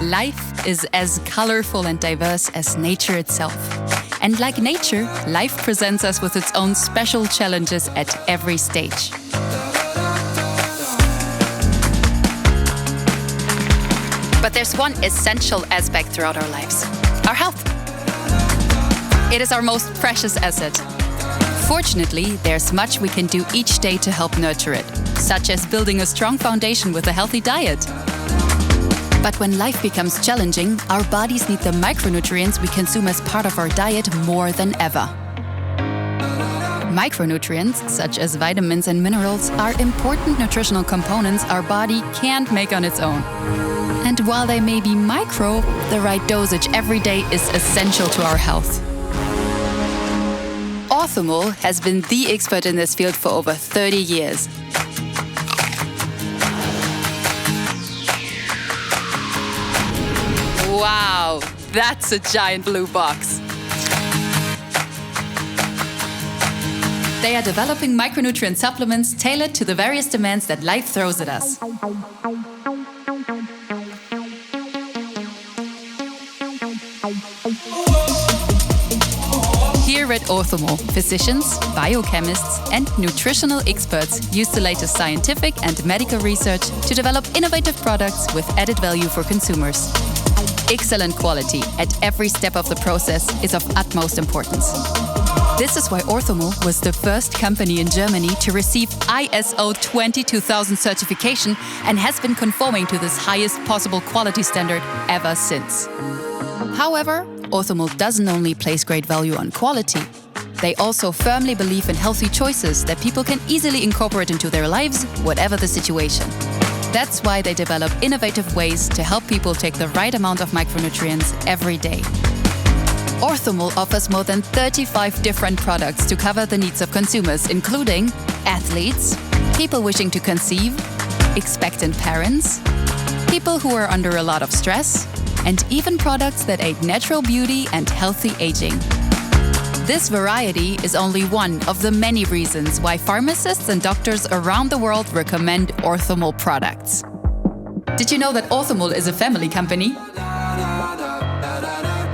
Life is as colorful and diverse as nature itself. And like nature, life presents us with its own special challenges at every stage. But there's one essential aspect throughout our lives: our health. It is our most precious asset. Fortunately, there's much we can do each day to help nurture it, such as building a strong foundation with a healthy diet. But when life becomes challenging, our bodies need the micronutrients we consume as part of our diet more than ever. Micronutrients, such as vitamins and minerals, are important nutritional components our body can't make on its own. And while they may be micro, the right dosage every day is essential to our health. Orthomol has been the expert in this field for over 30 years. Wow, that's a giant blue box. They are developing micronutrient supplements tailored to the various demands that life throws at us. Here at Orthomol, physicians, biochemists, and nutritional experts use the latest scientific and medical research to develop innovative products with added value for consumers. Excellent quality at every step of the process is of utmost importance. This is why Orthomol was the first company in Germany to receive ISO 22000 certification and has been conforming to this highest possible quality standard ever since. However, Orthomol doesn't only place great value on quality. They also firmly believe in healthy choices that people can easily incorporate into their lives, whatever the situation. That's why they develop innovative ways to help people take the right amount of micronutrients every day. Orthomol offers more than 35 different products to cover the needs of consumers, including athletes, people wishing to conceive, expectant parents, people who are under a lot of stress, and even products that aid natural beauty and healthy aging. This variety is only one of the many reasons why pharmacists and doctors around the world recommend Orthomol products. Did you know that Orthomol is a family company?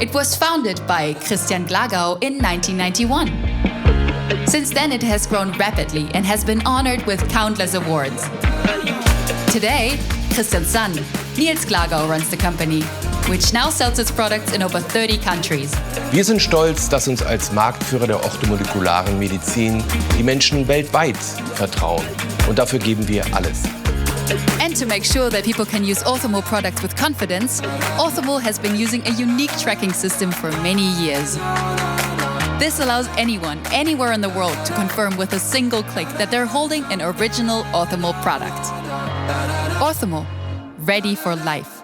It was founded by Christian Glagau in 1991. Since then, it has grown rapidly and has been honored with countless awards. Today, Christian's son, Niels Glagau, runs the company, which now sells its products in over 30 countries. Wir sind stolz, dass uns als Marktführer der orthomolekularen Medizin die Menschen weltweit vertrauen. Und dafür geben wir alles. And to make sure that people can use Orthomol products with confidence, Orthomol has been using a unique tracking system for many years. This allows anyone, anywhere in the world, to confirm with a single click that they're holding an original Orthomol product. Orthomol, ready for life.